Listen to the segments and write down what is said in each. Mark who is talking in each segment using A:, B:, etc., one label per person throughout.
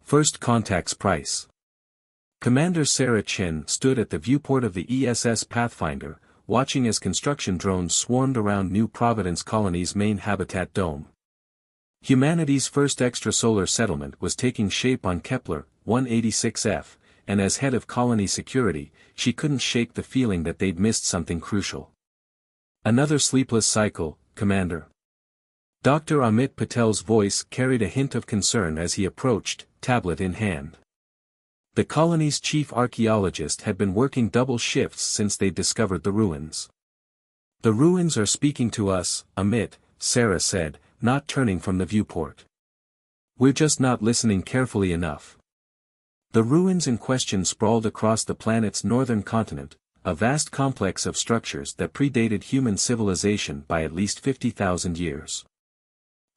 A: First Contact's Price. Commander Sarah Chen stood at the viewport of the ESS Pathfinder, watching as construction drones swarmed around New Providence Colony's main habitat dome. Humanity's first extrasolar settlement was taking shape on Kepler 186f, and as head of colony security, she couldn't shake the feeling that they'd missed something crucial. Another sleepless cycle, Commander. Dr. Amit Patel's voice carried a hint of concern as he approached, tablet in hand. The colony's chief archaeologist had been working double shifts since they'd discovered the ruins. The ruins are speaking to us, Amit, Sarah said, not turning from the viewport. We're just not listening carefully enough. The ruins in question sprawled across the planet's northern continent, a vast complex of structures that predated human civilization by at least 50,000 years.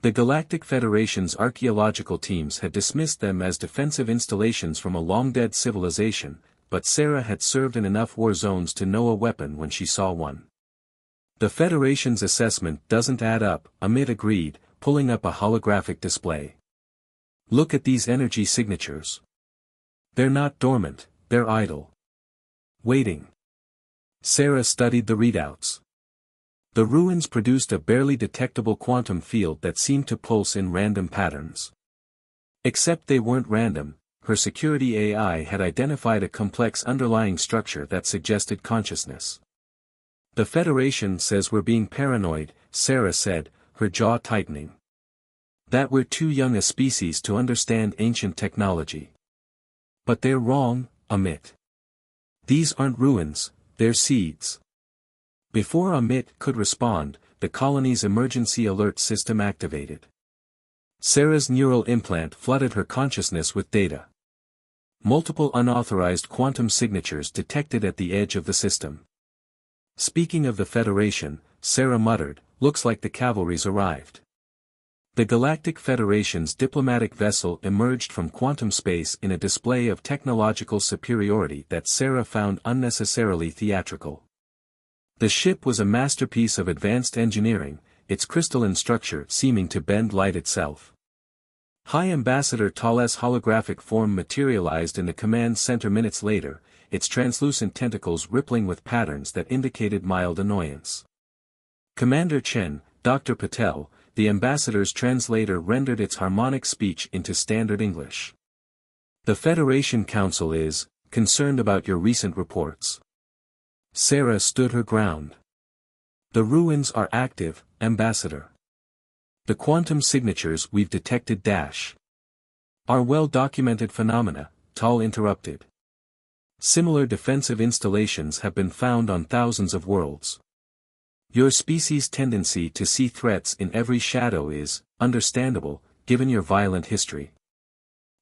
A: The Galactic Federation's archaeological teams had dismissed them as defensive installations from a long-dead civilization, but Sarah had served in enough war zones to know a weapon when she saw one. The Federation's assessment doesn't add up, Amit agreed, pulling up a holographic display. Look at these energy signatures. They're not dormant, they're idle. Waiting. Sarah studied the readouts. The ruins produced a barely detectable quantum field that seemed to pulse in random patterns. Except they weren't random, her security AI had identified a complex underlying structure that suggested consciousness. The Federation says we're being paranoid, Sarah said, her jaw tightening. That we're too young a species to understand ancient technology. But they're wrong, Amit. These aren't ruins, they're seeds. Before Amit could respond, the colony's emergency alert system activated. Sarah's neural implant flooded her consciousness with data. Multiple unauthorized quantum signatures detected at the edge of the system. Speaking of the Federation, Sarah muttered, looks like the cavalry's arrived. The Galactic Federation's diplomatic vessel emerged from quantum space in a display of technological superiority that Sarah found unnecessarily theatrical. The ship was a masterpiece of advanced engineering, its crystalline structure seeming to bend light itself. High Ambassador Tal's holographic form materialized in the command center minutes later, its translucent tentacles rippling with patterns that indicated mild annoyance. Commander Chen, Dr. Patel, the ambassador's translator rendered its harmonic speech into standard English. The Federation Council is concerned about your recent reports. Sarah stood her ground. The ruins are active, Ambassador. The quantum signatures we've detected are well-documented phenomena, Tal interrupted. Similar defensive installations have been found on thousands of worlds. Your species' tendency to see threats in every shadow is understandable, given your violent history.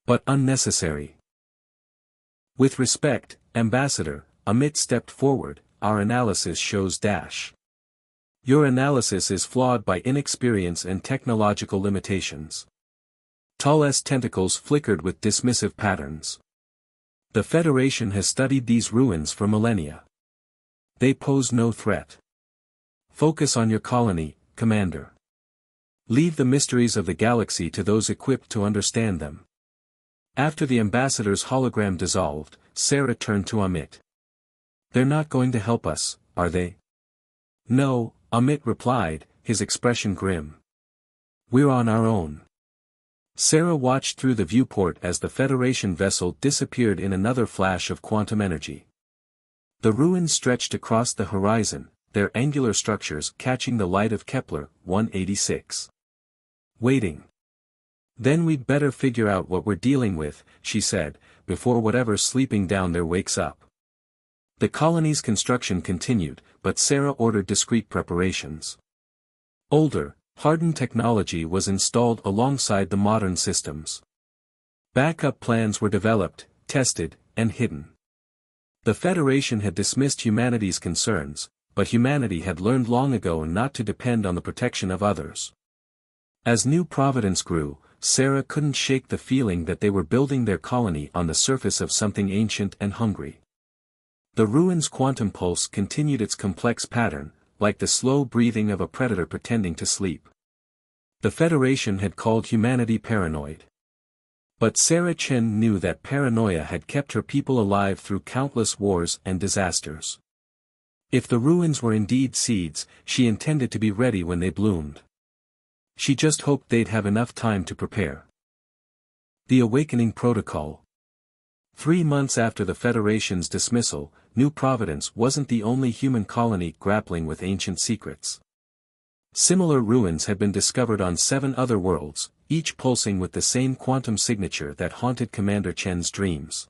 A: But unnecessary. With respect, Ambassador, Amit stepped forward, our analysis shows Your analysis is flawed by inexperience and technological limitations. Tal's tentacles flickered with dismissive patterns. The Federation has studied these ruins for millennia. They pose no threat. Focus on your colony, Commander. Leave the mysteries of the galaxy to those equipped to understand them. After the ambassador's hologram dissolved, Sarah turned to Amit. They're not going to help us, are they? No, Amit replied, his expression grim. We're on our own. Sarah watched through the viewport as the Federation vessel disappeared in another flash of quantum energy. The ruins stretched across the horizon, their angular structures catching the light of Kepler 186. Waiting. Then we'd better figure out what we're dealing with, she said, before whatever's sleeping down there wakes up. The colony's construction continued, but Sarah ordered discreet preparations. Older, hardened technology was installed alongside the modern systems. Backup plans were developed, tested, and hidden. The Federation had dismissed humanity's concerns, but humanity had learned long ago not to depend on the protection of others. As New Providence grew, Sarah couldn't shake the feeling that they were building their colony on the surface of something ancient and hungry. The ruins' quantum pulse continued its complex pattern, like the slow breathing of a predator pretending to sleep. The Federation had called humanity paranoid. But Sarah Chen knew that paranoia had kept her people alive through countless wars and disasters. If the ruins were indeed seeds, she intended to be ready when they bloomed. She just hoped they'd have enough time to prepare. The Awakening Protocol. 3 months after the Federation's dismissal, New Providence wasn't the only human colony grappling with ancient secrets. Similar ruins had been discovered on 7 other worlds, each pulsing with the same quantum signature that haunted Commander Chen's dreams.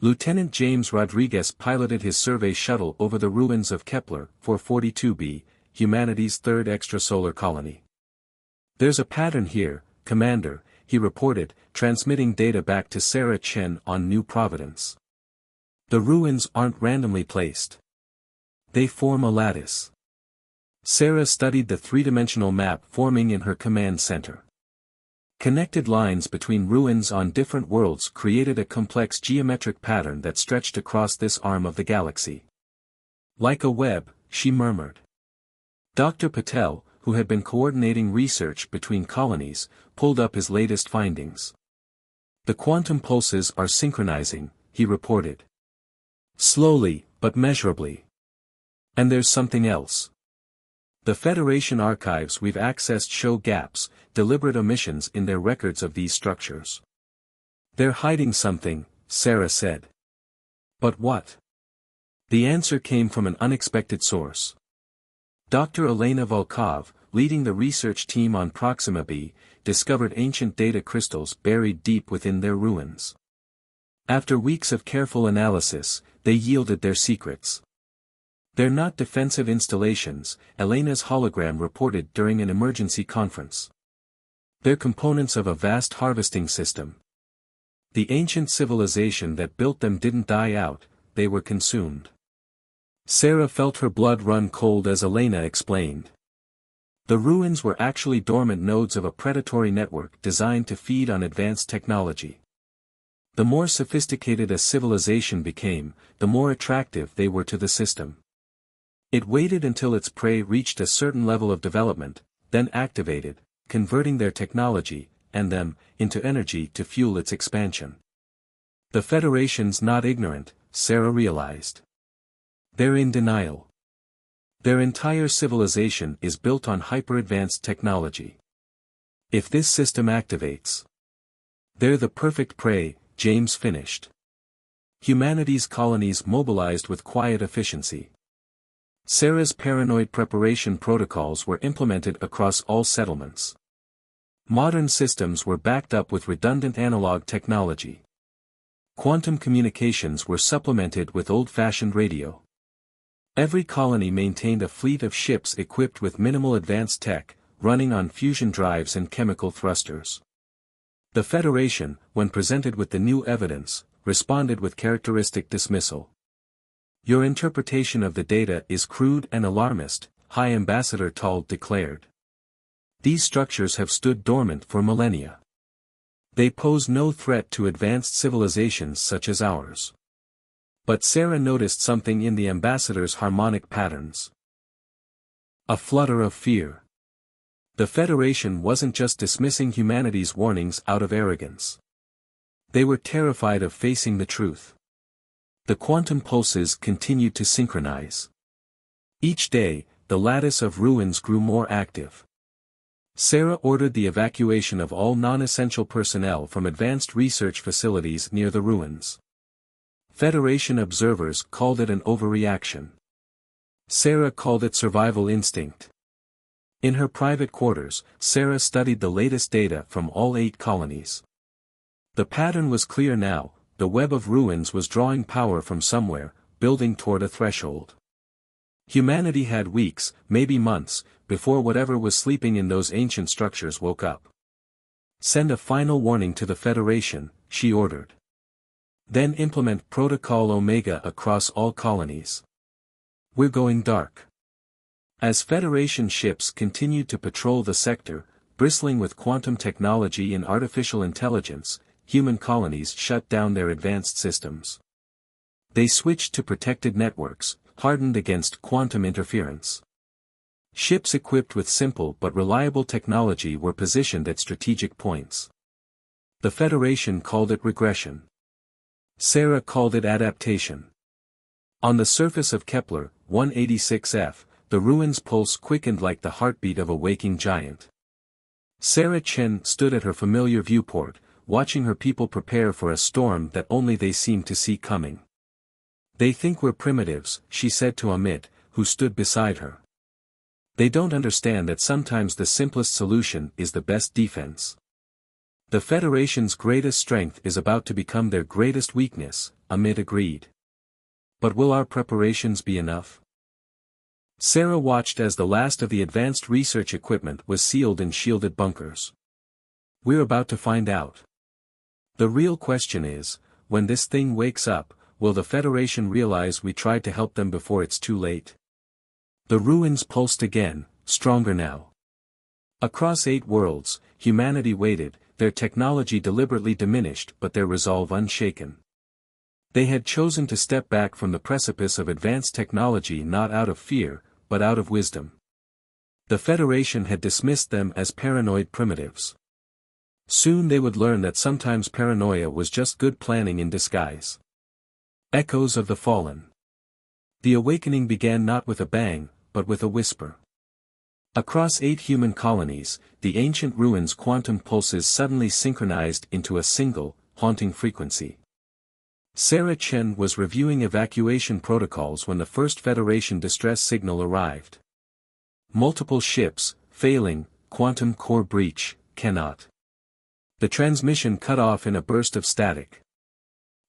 A: Lieutenant James Rodriguez piloted his survey shuttle over the ruins of Kepler 442b, humanity's third extrasolar colony. "There's a pattern here, Commander," he reported, transmitting data back to Sarah Chen on New Providence. "The ruins aren't randomly placed. They form a lattice." Sarah studied the three-dimensional map forming in her command center. Connected lines between ruins on different worlds created a complex geometric pattern that stretched across this arm of the galaxy. "Like a web," she murmured. Dr. Patel, who had been coordinating research between colonies, pulled up his latest findings. "The quantum pulses are synchronizing," he reported. "Slowly, but measurably. And there's something else. The Federation archives we've accessed show gaps, deliberate omissions in their records of these structures. They're hiding something," Sarah said. "But what?" The answer came from an unexpected source. Dr. Elena Volkov, leading the research team on Proxima b, discovered ancient data crystals buried deep within their ruins. After weeks of careful analysis, they yielded their secrets. "They're not defensive installations," Elena's hologram reported during an emergency conference. "They're components of a vast harvesting system. The ancient civilization that built them didn't die out, they were consumed." Sarah felt her blood run cold as Elena explained. The ruins were actually dormant nodes of a predatory network designed to feed on advanced technology. The more sophisticated a civilization became, the more attractive they were to the system. It waited until its prey reached a certain level of development, then activated, converting their technology, and them, into energy to fuel its expansion. The Federation's not ignorant, Sarah realized. They're in denial. Their entire civilization is built on hyper-advanced technology. If this system activates, they're the perfect prey, James finished. Humanity's colonies mobilized with quiet efficiency. Sarah's paranoid preparation protocols were implemented across all settlements. Modern systems were backed up with redundant analog technology. Quantum communications were supplemented with old-fashioned radio. Every colony maintained a fleet of ships equipped with minimal advanced tech, running on fusion drives and chemical thrusters. The Federation, when presented with the new evidence, responded with characteristic dismissal. "Your interpretation of the data is crude and alarmist," High Ambassador Tull declared. "These structures have stood dormant for millennia. They pose no threat to advanced civilizations such as ours." But Sarah noticed something in the ambassador's harmonic patterns. A flutter of fear. The Federation wasn't just dismissing humanity's warnings out of arrogance. They were terrified of facing the truth. The quantum pulses continued to synchronize. Each day, the lattice of ruins grew more active. Sarah ordered the evacuation of all non-essential personnel from advanced research facilities near the ruins. Federation observers called it an overreaction. Sarah called it survival instinct. In her private quarters, Sarah studied the latest data from all 8 colonies. The pattern was clear now. The web of ruins was drawing power from somewhere, building toward a threshold. Humanity had weeks, maybe months, before whatever was sleeping in those ancient structures woke up. "Send a final warning to the Federation," she ordered. "Then implement Protocol Omega across all colonies. We're going dark." As Federation ships continued to patrol the sector, bristling with quantum technology and artificial intelligence, human colonies shut down their advanced systems. They switched to protected networks, hardened against quantum interference. Ships equipped with simple but reliable technology were positioned at strategic points. The Federation called it regression. Sarah called it adaptation. On the surface of Kepler 186f, the ruins' pulse quickened like the heartbeat of a waking giant. Sarah Chen stood at her familiar viewport, watching her people prepare for a storm that only they seemed to see coming. "They think we're primitives," she said to Amit, who stood beside her. "They don't understand that sometimes the simplest solution is the best defense. The Federation's greatest strength is about to become their greatest weakness," Amit agreed. "But will our preparations be enough?" Sarah watched as the last of the advanced research equipment was sealed in shielded bunkers. "We're about to find out. The real question is, when this thing wakes up, will the Federation realize we tried to help them before it's too late?" The ruins pulsed again, stronger now. Across 8 worlds, humanity waited, their technology deliberately diminished but their resolve unshaken. They had chosen to step back from the precipice of advanced technology not out of fear, but out of wisdom. The Federation had dismissed them as paranoid primitives. Soon they would learn that sometimes paranoia was just good planning in disguise. Echoes of the Fallen. The awakening began not with a bang, but with a whisper. Across 8 human colonies, the ancient ruins' quantum pulses suddenly synchronized into a single, haunting frequency. Sarah Chen was reviewing evacuation protocols when the first Federation distress signal arrived. "Multiple ships, failing, quantum core breach, cannot." The transmission cut off in a burst of static.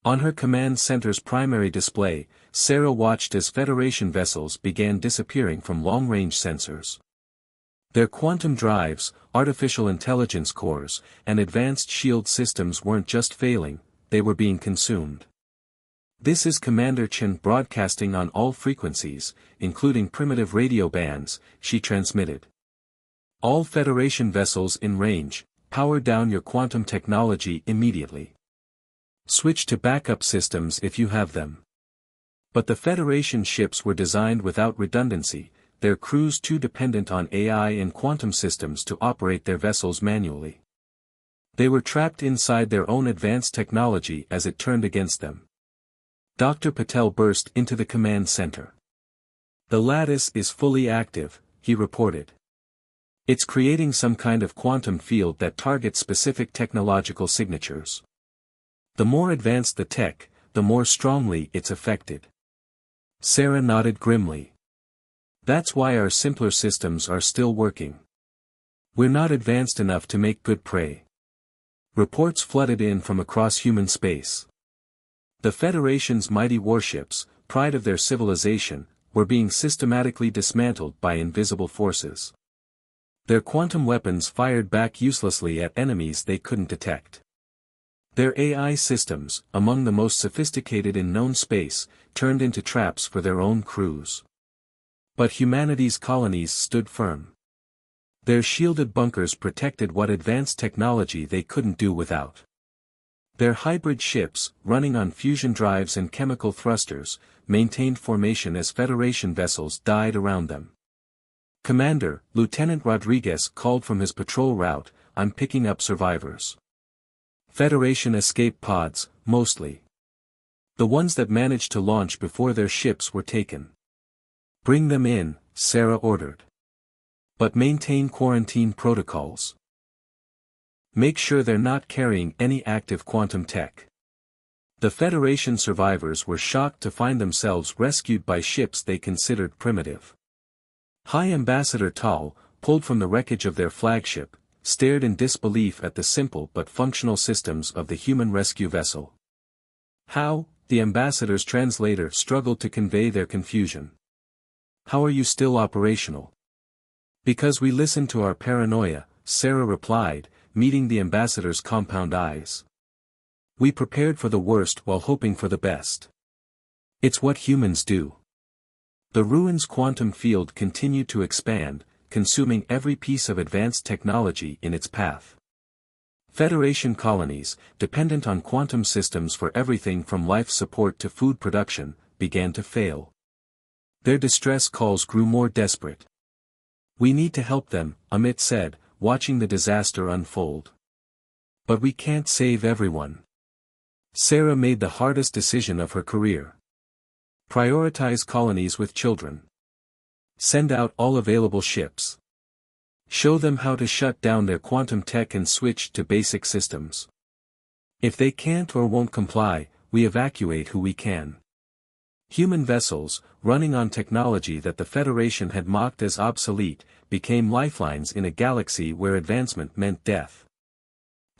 A: On her command center's primary display, Sarah watched as Federation vessels began disappearing from long-range sensors. Their quantum drives, artificial intelligence cores, and advanced shield systems weren't just failing, they were being consumed. "This is Commander Chen broadcasting on all frequencies, including primitive radio bands," she transmitted. "All Federation vessels in range, power down your quantum technology immediately. Switch to backup systems if you have them." But the Federation ships were designed without redundancy, their crews too dependent on AI and quantum systems to operate their vessels manually. They were trapped inside their own advanced technology as it turned against them. Dr. Patel burst into the command center. "The lattice is fully active," he reported. "It's creating some kind of quantum field that targets specific technological signatures. The more advanced the tech, the more strongly it's affected." Sarah nodded grimly. "That's why our simpler systems are still working. We're not advanced enough to make good prey." Reports flooded in from across human space. The Federation's mighty warships, pride of their civilization, were being systematically dismantled by invisible forces. Their quantum weapons fired back uselessly at enemies they couldn't detect. Their AI systems, among the most sophisticated in known space, turned into traps for their own crews. But humanity's colonies stood firm. Their shielded bunkers protected what advanced technology they couldn't do without. Their hybrid ships, running on fusion drives and chemical thrusters, maintained formation as Federation vessels died around them. "Commander," Lieutenant Rodriguez called from his patrol route, "I'm picking up survivors. Federation escape pods, mostly. The ones that managed to launch before their ships were taken." "Bring them in," Sarah ordered. "But maintain quarantine protocols. Make sure they're not carrying any active quantum tech." The Federation survivors were shocked to find themselves rescued by ships they considered primitive. High Ambassador Tal, pulled from the wreckage of their flagship, stared in disbelief at the simple but functional systems of the human rescue vessel. "How?" the ambassador's translator struggled to convey their confusion. "How are you still operational?" "Because we listened to our paranoia," Sarah replied, meeting the ambassador's compound eyes. "We prepared for the worst while hoping for the best. It's what humans do." The ruins' quantum field continued to expand, consuming every piece of advanced technology in its path. Federation colonies, dependent on quantum systems for everything from life support to food production, began to fail. Their distress calls grew more desperate. "We need to help them," Amit said, watching the disaster unfold. But we can't save everyone. Sarah made the hardest decision of her career. Prioritize colonies with children. Send out all available ships. Show them how to shut down their quantum tech and switch to basic systems. If they can't or won't comply, we evacuate who we can. Human vessels, running on technology that the Federation had mocked as obsolete, became lifelines in a galaxy where advancement meant death.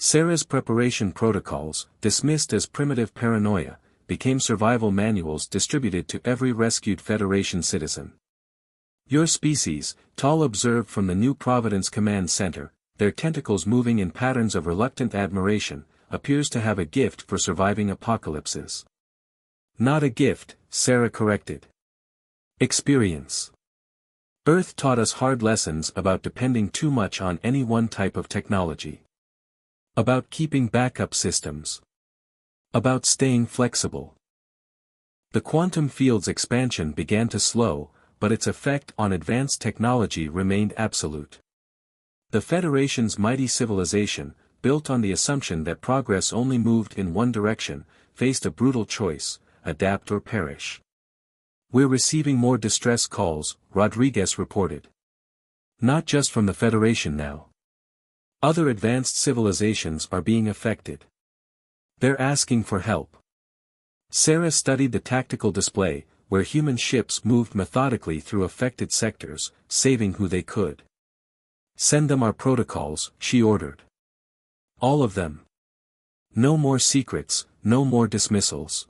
A: Sarah's preparation protocols, dismissed as primitive paranoia, became survival manuals distributed to every rescued Federation citizen. Your species, Tal observed from the New Providence Command Center, their tentacles moving in patterns of reluctant admiration, appears to have a gift for surviving apocalypses. Not a gift, Sarah corrected. Experience. Earth taught us hard lessons about depending too much on any one type of technology. About keeping backup systems. About staying flexible. The quantum field's expansion began to slow, but its effect on advanced technology remained absolute. The Federation's mighty civilization, built on the assumption that progress only moved in one direction, faced a brutal choice: adapt or perish. We're receiving more distress calls, Rodriguez reported. Not just from the Federation now. Other advanced civilizations are being affected. They're asking for help. Sarah studied the tactical display, where human ships moved methodically through affected sectors, saving who they could. Send them our protocols, she ordered. All of them. No more secrets, no more dismissals.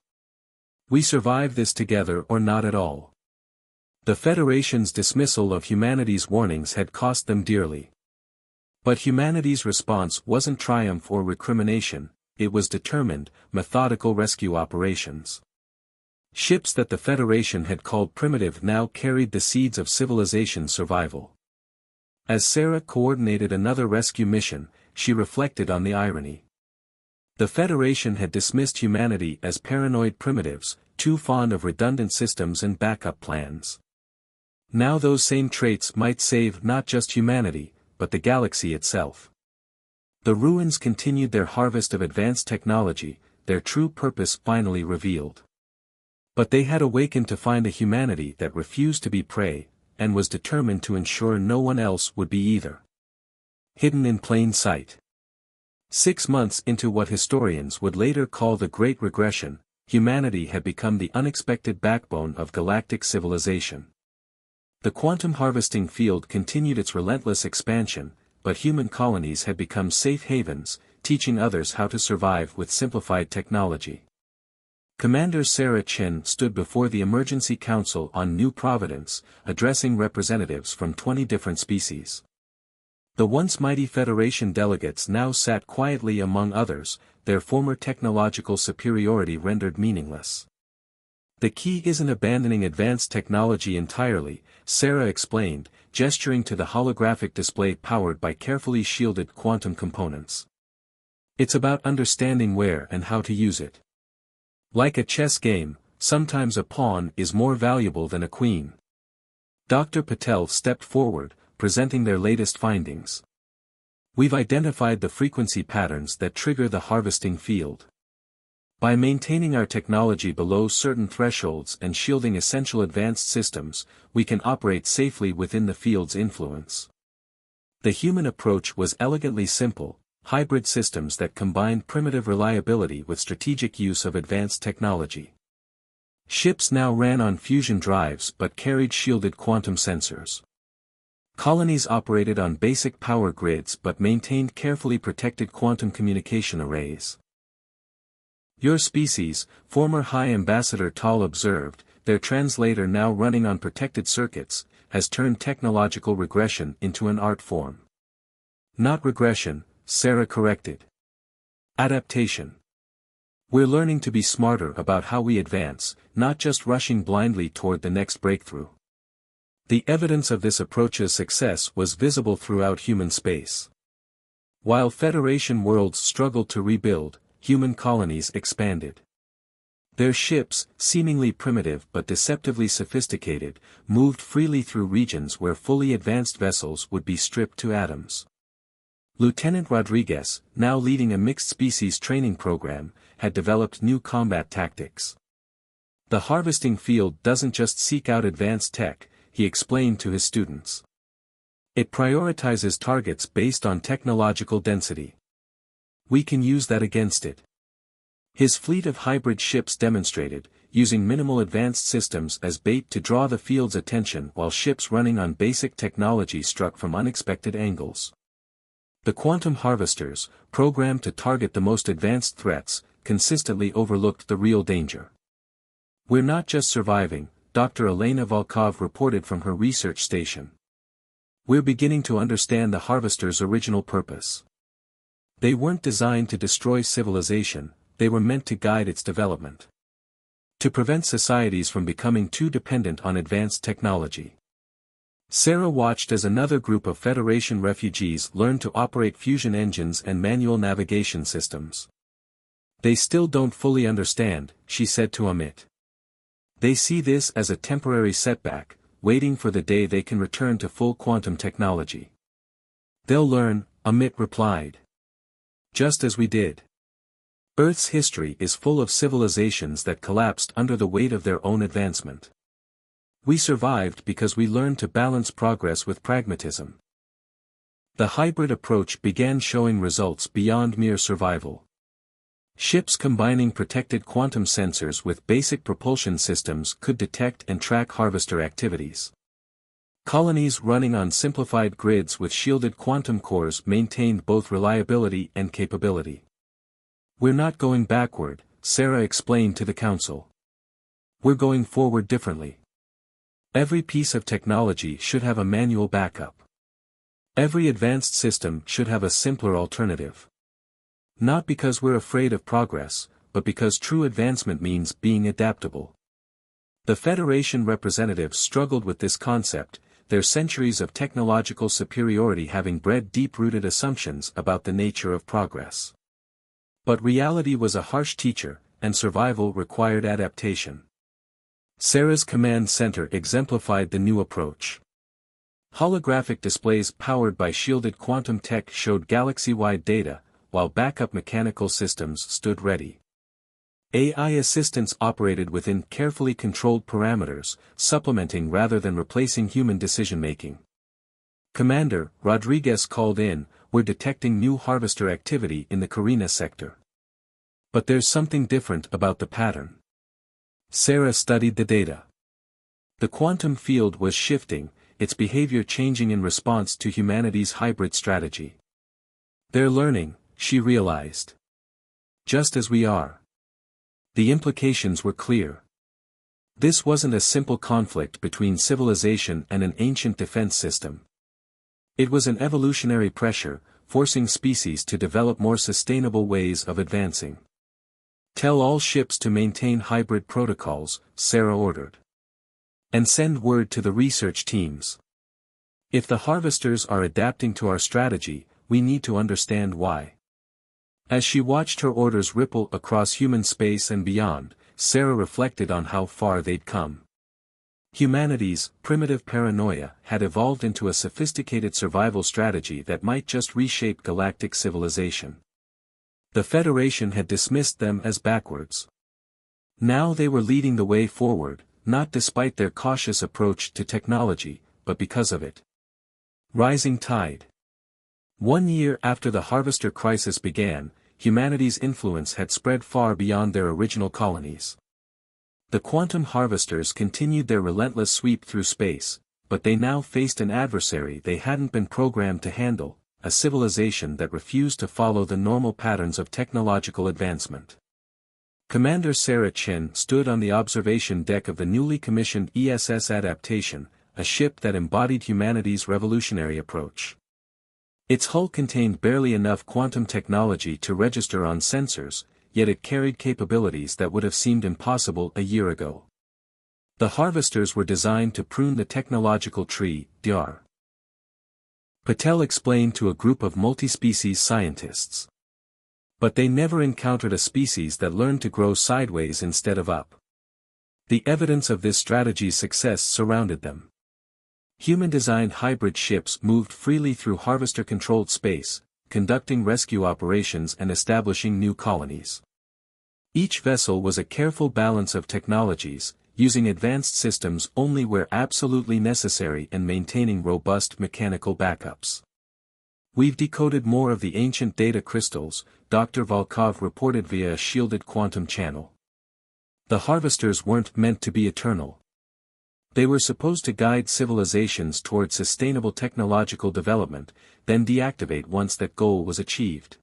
A: We survive this together or not at all. The Federation's dismissal of humanity's warnings had cost them dearly. But humanity's response wasn't triumph or recrimination, it was determined, methodical rescue operations. Ships that the Federation had called primitive now carried the seeds of civilization survival. As Sarah coordinated another rescue mission, she reflected on the irony. The Federation had dismissed humanity as paranoid primitives, too fond of redundant systems and backup plans. Now those same traits might save not just humanity, but the galaxy itself. The ruins continued their harvest of advanced technology, their true purpose finally revealed. But they had awakened to find a humanity that refused to be prey, and was determined to ensure no one else would be either. Hidden in plain sight. 6 months into what historians would later call the Great Regression, humanity had become the unexpected backbone of galactic civilization. The quantum harvesting field continued its relentless expansion, but human colonies had become safe havens, teaching others how to survive with simplified technology. Commander Sarah Chen stood before the Emergency Council on New Providence, addressing representatives from 20 different species. The once mighty Federation delegates now sat quietly among others, their former technological superiority rendered meaningless. The key isn't abandoning advanced technology entirely, Sarah explained, gesturing to the holographic display powered by carefully shielded quantum components. It's about understanding where and how to use it. Like a chess game, sometimes a pawn is more valuable than a queen. Dr. Patel stepped forward, presenting their latest findings. We've identified the frequency patterns that trigger the harvesting field. By maintaining our technology below certain thresholds and shielding essential advanced systems, we can operate safely within the field's influence. The human approach was elegantly simple: hybrid systems that combined primitive reliability with strategic use of advanced technology. Ships now ran on fusion drives but carried shielded quantum sensors. Colonies operated on basic power grids but maintained carefully protected quantum communication arrays. Your species, former High Ambassador Tal observed, their translator now running on protected circuits, has turned technological regression into an art form. Not regression, Sarah corrected. Adaptation. We're learning to be smarter about how we advance, not just rushing blindly toward the next breakthrough. The evidence of this approach's success was visible throughout human space. While Federation worlds struggled to rebuild, human colonies expanded. Their ships, seemingly primitive but deceptively sophisticated, moved freely through regions where fully advanced vessels would be stripped to atoms. Lieutenant Rodriguez, now leading a mixed-species training program, had developed new combat tactics. The harvesting field doesn't just seek out advanced tech, he explained to his students. It prioritizes targets based on technological density. We can use that against it. His fleet of hybrid ships demonstrated, using minimal advanced systems as bait to draw the field's attention while ships running on basic technology struck from unexpected angles. The quantum harvesters, programmed to target the most advanced threats, consistently overlooked the real danger. We're not just surviving, Dr. Elena Volkov reported from her research station. We're beginning to understand the harvesters' original purpose. They weren't designed to destroy civilization, they were meant to guide its development. To prevent societies from becoming too dependent on advanced technology. Sarah watched as another group of Federation refugees learned to operate fusion engines and manual navigation systems. They still don't fully understand, she said to Amit. They see this as a temporary setback, waiting for the day they can return to full quantum technology. They'll learn, Amit replied. Just as we did. Earth's history is full of civilizations that collapsed under the weight of their own advancement. We survived because we learned to balance progress with pragmatism. The hybrid approach began showing results beyond mere survival. Ships combining protected quantum sensors with basic propulsion systems could detect and track harvester activities. Colonies running on simplified grids with shielded quantum cores maintained both reliability and capability. We're not going backward, Sarah explained to the council. We're going forward differently. Every piece of technology should have a manual backup. Every advanced system should have a simpler alternative. Not because we're afraid of progress, but because true advancement means being adaptable. The Federation representatives struggled with this concept, their centuries of technological superiority having bred deep-rooted assumptions about the nature of progress. But reality was a harsh teacher, and survival required adaptation. Sarah's command center exemplified the new approach. Holographic displays powered by shielded quantum tech showed galaxy-wide data, while backup mechanical systems stood ready. AI assistants operated within carefully controlled parameters, supplementing rather than replacing human decision-making. Commander, Rodriguez called in, we're detecting new harvester activity in the Carina sector. But there's something different about the pattern. Sarah studied the data. The quantum field was shifting, its behavior changing in response to humanity's hybrid strategy. They're learning, she realized. Just as we are. The implications were clear. This wasn't a simple conflict between civilization and an ancient defense system. It was an evolutionary pressure, forcing species to develop more sustainable ways of advancing. Tell all ships to maintain hybrid protocols, Sarah ordered. And send word to the research teams. If the harvesters are adapting to our strategy, we need to understand why. As she watched her orders ripple across human space and beyond, Sarah reflected on how far they'd come. Humanity's primitive paranoia had evolved into a sophisticated survival strategy that might just reshape galactic civilization. The Federation had dismissed them as backwards. Now they were leading the way forward, not despite their cautious approach to technology, but because of it. Rising tide. 1 year after the harvester crisis began, humanity's influence had spread far beyond their original colonies. The quantum harvesters continued their relentless sweep through space, but they now faced an adversary they hadn't been programmed to handle, a civilization that refused to follow the normal patterns of technological advancement. Commander Sarah Chen stood on the observation deck of the newly commissioned ESS Adaptation, a ship that embodied humanity's revolutionary approach. Its hull contained barely enough quantum technology to register on sensors, yet it carried capabilities that would have seemed impossible a year ago. The harvesters were designed to prune the technological tree, Dr. Patel explained to a group of multi-species scientists. But they never encountered a species that learned to grow sideways instead of up. The evidence of this strategy's success surrounded them. Human-designed hybrid ships moved freely through harvester-controlled space, conducting rescue operations and establishing new colonies. Each vessel was a careful balance of technologies, using advanced systems only where absolutely necessary and maintaining robust mechanical backups. "We've decoded more of the ancient data crystals," Dr. Volkov reported via a shielded quantum channel. "The harvesters weren't meant to be eternal. They were supposed to guide civilizations toward sustainable technological development, then deactivate once that goal was achieved."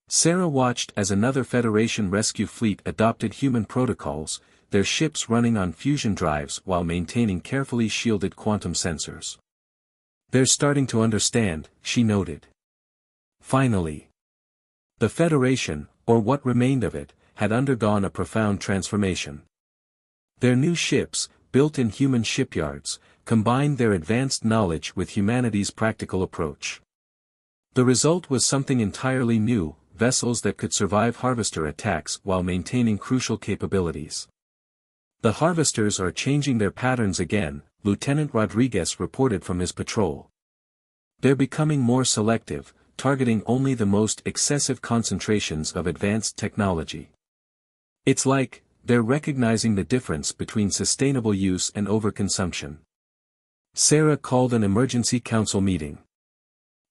A: Sarah watched as another Federation rescue fleet adopted human protocols, their ships running on fusion drives while maintaining carefully shielded quantum sensors. "They're starting to understand," she noted. Finally. The Federation, or what remained of it, had undergone a profound transformation. Their new ships, built in human shipyards, combined their advanced knowledge with humanity's practical approach. The result was something entirely new, vessels that could survive harvester attacks while maintaining crucial capabilities. "The harvesters are changing their patterns again," Lieutenant Rodriguez reported from his patrol. "They're becoming more selective, targeting only the most excessive concentrations of advanced technology. It's like, they're recognizing the difference between sustainable use and overconsumption." Sarah called an emergency council meeting.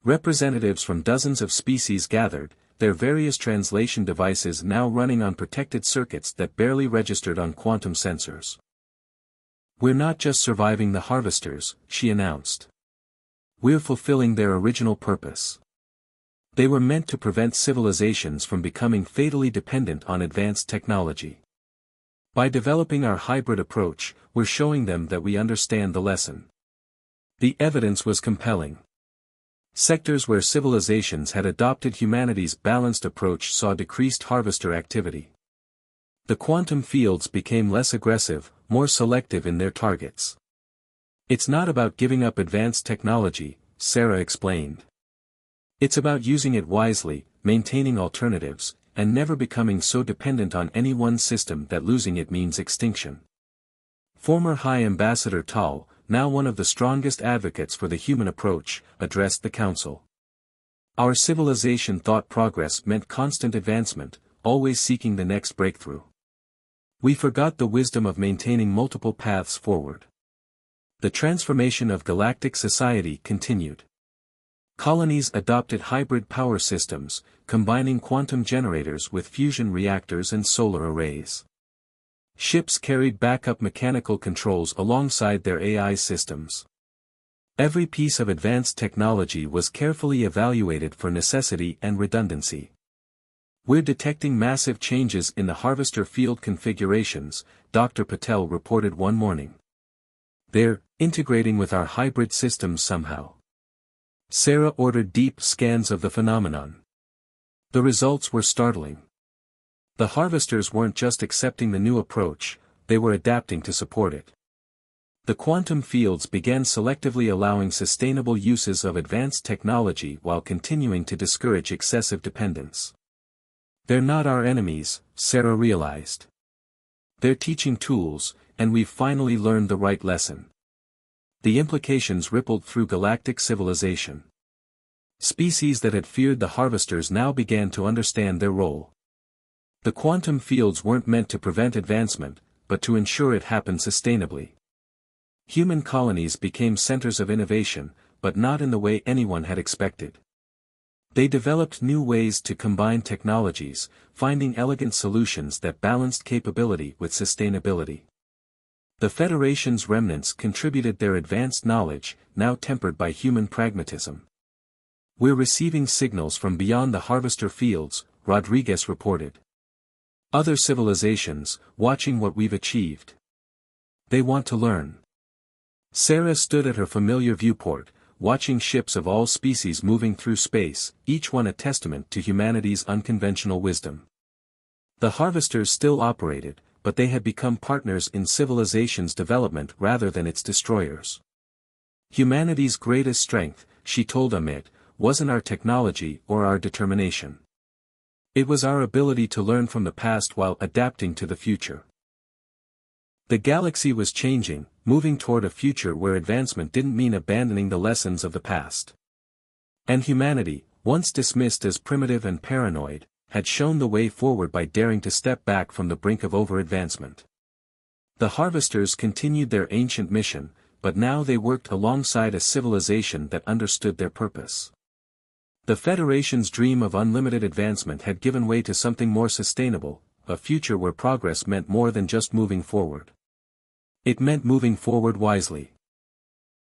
A: Representatives from dozens of species gathered, their various translation devices now running on protected circuits that barely registered on quantum sensors. "We're not just surviving the harvesters," she announced. "We're fulfilling their original purpose. They were meant to prevent civilizations from becoming fatally dependent on advanced technology. By developing our hybrid approach, we're showing them that we understand the lesson." The evidence was compelling. Sectors where civilizations had adopted humanity's balanced approach saw decreased harvester activity. The quantum fields became less aggressive, more selective in their targets. "It's not about giving up advanced technology," Sarah explained. "It's about using it wisely, maintaining alternatives, and never becoming so dependent on any one system that losing it means extinction." Former High Ambassador Tal, now one of the strongest advocates for the human approach, addressed the council. "Our civilization thought progress meant constant advancement, always seeking the next breakthrough. We forgot the wisdom of maintaining multiple paths forward." The transformation of galactic society continued. Colonies adopted hybrid power systems, combining quantum generators with fusion reactors and solar arrays. Ships carried backup mechanical controls alongside their AI systems. Every piece of advanced technology was carefully evaluated for necessity and redundancy. "We're detecting massive changes in the harvester field configurations," Dr. Patel reported one morning. "They're integrating with our hybrid systems somehow." Sarah ordered deep scans of the phenomenon. The results were startling. The harvesters weren't just accepting the new approach, they were adapting to support it. The quantum fields began selectively allowing sustainable uses of advanced technology while continuing to discourage excessive dependence. "They're not our enemies," Sarah realized. "They're teaching tools, and we've finally learned the right lesson." The implications rippled through galactic civilization. Species that had feared the harvesters now began to understand their role. The quantum fields weren't meant to prevent advancement, but to ensure it happened sustainably. Human colonies became centers of innovation, but not in the way anyone had expected. They developed new ways to combine technologies, finding elegant solutions that balanced capability with sustainability. The Federation's remnants contributed their advanced knowledge, now tempered by human pragmatism. "We're receiving signals from beyond the harvester fields," Rodriguez reported. "Other civilizations, watching what we've achieved. They want to learn." Sarah stood at her familiar viewport, watching ships of all species moving through space, each one a testament to humanity's unconventional wisdom. The harvesters still operated, but they had become partners in civilization's development rather than its destroyers. "Humanity's greatest strength," she told Amit, "wasn't our technology or our determination. It was our ability to learn from the past while adapting to the future." The galaxy was changing, moving toward a future where advancement didn't mean abandoning the lessons of the past. And humanity, once dismissed as primitive and paranoid, had shown the way forward by daring to step back from the brink of over-advancement. The Harvesters continued their ancient mission, but now they worked alongside a civilization that understood their purpose. The Federation's dream of unlimited advancement had given way to something more sustainable, a future where progress meant more than just moving forward. It meant moving forward wisely.